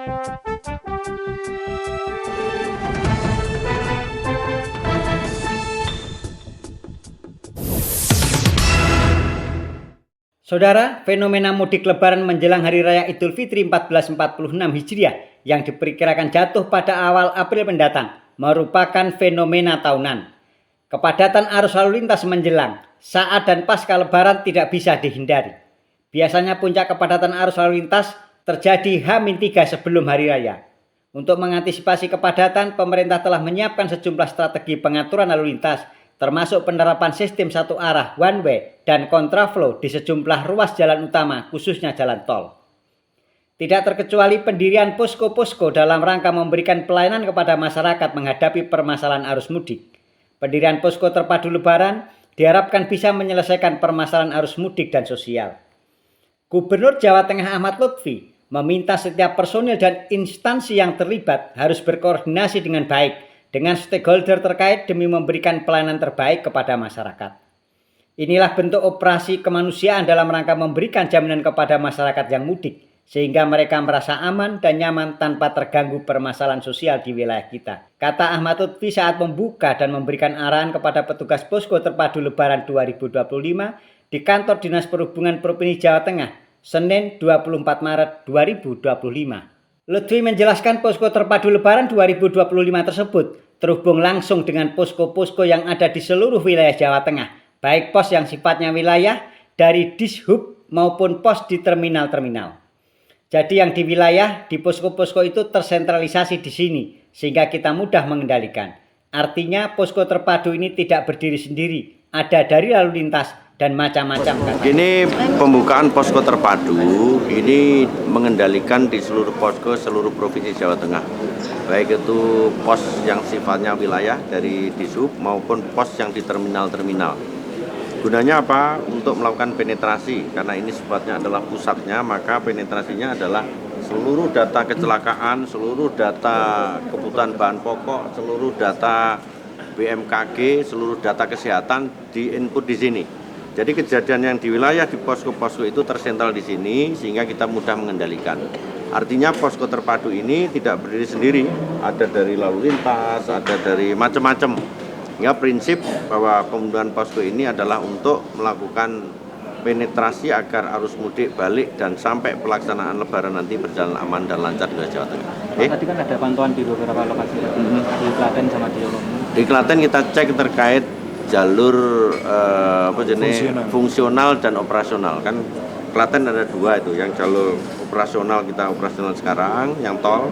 Saudara, fenomena mudik lebaran menjelang Hari Raya Idul Fitri 1446 Hijriah yang diperkirakan jatuh pada awal April mendatang merupakan fenomena tahunan. Kepadatan arus lalu lintas menjelang saat dan pasca lebaran tidak bisa dihindari. Biasanya puncak kepadatan arus lalu lintas terjadi H-3 sebelum Hari Raya. Untuk mengantisipasi kepadatan, pemerintah telah menyiapkan sejumlah strategi pengaturan lalu lintas, termasuk penerapan sistem satu arah one way dan kontraflow di sejumlah ruas jalan utama, khususnya jalan tol. Tidak terkecuali pendirian posko-posko dalam rangka memberikan pelayanan kepada masyarakat menghadapi permasalahan arus mudik. Pendirian posko terpadu lebaran diharapkan bisa menyelesaikan permasalahan arus mudik dan sosial. Gubernur Jawa Tengah Ahmad Lutfi meminta setiap personil dan instansi yang terlibat harus berkoordinasi dengan baik dengan stakeholder terkait demi memberikan pelayanan terbaik kepada masyarakat. Inilah bentuk operasi kemanusiaan dalam rangka memberikan jaminan kepada masyarakat yang mudik, sehingga mereka merasa aman dan nyaman tanpa terganggu permasalahan sosial di wilayah kita. Kata Ahmad Lutfi saat membuka dan memberikan arahan kepada petugas posko terpadu Lebaran 2025 di kantor Dinas Perhubungan Provinsi Jawa Tengah, Senin 24 Maret 2025. Lutfi menjelaskan posko terpadu Lebaran 2025 tersebut terhubung langsung dengan posko-posko yang ada di seluruh wilayah Jawa Tengah, baik pos yang sifatnya wilayah dari Dishub maupun pos di terminal-terminal. Jadi yang di wilayah, di posko-posko itu tersentralisasi di sini, sehingga kita mudah mengendalikan. Artinya posko terpadu ini tidak berdiri sendiri, ada dari lalu lintas dan macam-macam. Ini pembukaan posko terpadu, ini mengendalikan di seluruh posko seluruh provinsi Jawa Tengah. Baik itu pos yang sifatnya wilayah dari Dishub maupun pos yang di terminal-terminal. Gunanya apa? Untuk melakukan penetrasi, karena ini sifatnya adalah pusatnya, maka penetrasinya adalah seluruh data kecelakaan, seluruh data kebutuhan bahan pokok, seluruh data BMKG, seluruh data kesehatan di-input di sini. Jadi kejadian yang di wilayah di posko-posko itu tersentral di sini sehingga kita mudah mengendalikan. Artinya posko terpadu ini tidak berdiri sendiri, ada dari lalu lintas, ada dari macam-macam. Ya, prinsip bahwa pembukaan posko ini adalah untuk melakukan penetrasi agar arus mudik balik dan sampai pelaksanaan lebaran nanti berjalan aman dan lancar di Jawa Tengah. Tadi kan ada pantauan di beberapa lokasi, di Klaten sama di Lombok. Di Klaten kita cek terkait jalur fungsional dan operasional. Kan Klaten ada dua itu, yang jalur operasional kita operasional sekarang, yang tol,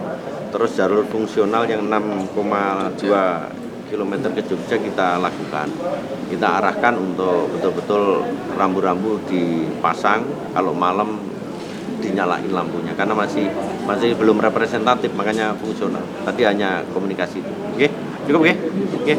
terus jalur fungsional yang 6,2 km ke Jogja kita lakukan. Kita arahkan untuk betul-betul rambu-rambu dipasang, kalau malam dinyalain lampunya, karena masih belum representatif, makanya fungsional. Tadi hanya komunikasi. Oke, cukup ya? Oke.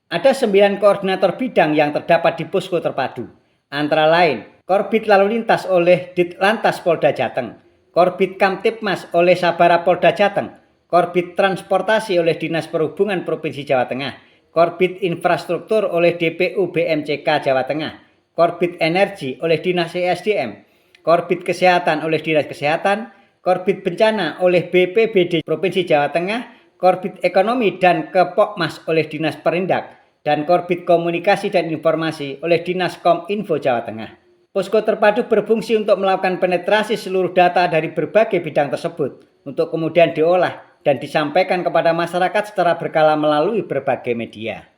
Ada 9 koordinator bidang yang terdapat di posko terpadu. Antara lain, Korbit Lalu Lintas oleh Ditlantas Polda Jateng, Korbit Kamtipmas oleh Sabara Polda Jateng, Korbit Transportasi oleh Dinas Perhubungan Provinsi Jawa Tengah, Korbit Infrastruktur oleh DPU BMCK Jawa Tengah, Korbit Energi oleh Dinas ESDM, Korbit Kesehatan oleh Dinas Kesehatan, Korbit Bencana oleh BPBD Provinsi Jawa Tengah, Korbit Ekonomi dan Kepokmas oleh Dinas Perindak, dan Korbit Komunikasi dan Informasi oleh Dinas Kominfo Jawa Tengah. Posko terpadu berfungsi untuk melakukan penetrasi seluruh data dari berbagai bidang tersebut untuk kemudian diolah dan disampaikan kepada masyarakat secara berkala melalui berbagai media.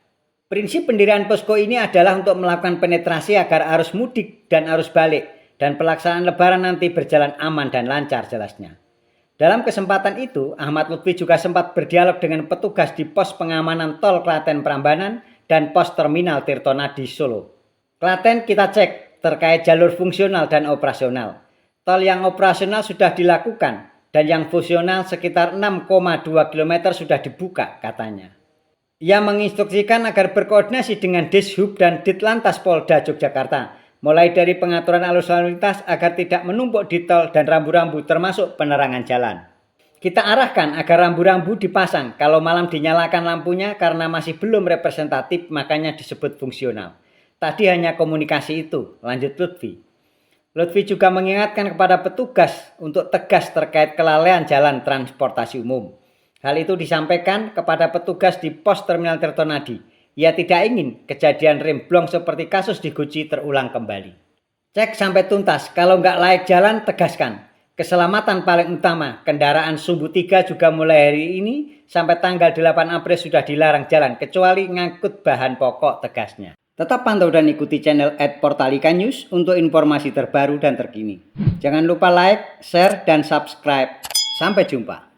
Prinsip pendirian posko ini adalah untuk melakukan penetrasi agar arus mudik dan arus balik dan pelaksanaan lebaran nanti berjalan aman dan lancar jelasnya. Dalam kesempatan itu, Ahmad Lutfi juga sempat berdialog dengan petugas di pos pengamanan tol Klaten Prambanan dan pos terminal Tirtonadi Solo. Klaten kita cek terkait jalur fungsional dan operasional. Tol yang operasional sudah dilakukan dan yang fungsional sekitar 6,2 km sudah dibuka katanya. Ia menginstruksikan agar berkoordinasi dengan Dishub dan Ditlantas Polda Yogyakarta, mulai dari pengaturan arus lalu lintas agar tidak menumpuk di tol dan rambu-rambu termasuk penerangan jalan. Kita arahkan agar rambu-rambu dipasang, kalau malam dinyalakan lampunya karena masih belum representatif makanya disebut fungsional. Tadi hanya komunikasi itu, lanjut Lutfi. Lutfi juga mengingatkan kepada petugas untuk tegas terkait kelalaian jalan transportasi umum. Hal itu disampaikan kepada petugas di pos Terminal Tirtonadi. Ia tidak ingin kejadian remblong seperti kasus di Guci terulang kembali. Cek sampai tuntas, kalau nggak layak jalan tegaskan. Keselamatan paling utama, kendaraan Sumbu 3 juga mulai hari ini sampai tanggal 8 April sudah dilarang jalan kecuali ngangkut bahan pokok, tegasnya. Tetap pantau dan ikuti channel @portalika news untuk informasi terbaru dan terkini. Jangan lupa like, share, dan subscribe. Sampai jumpa.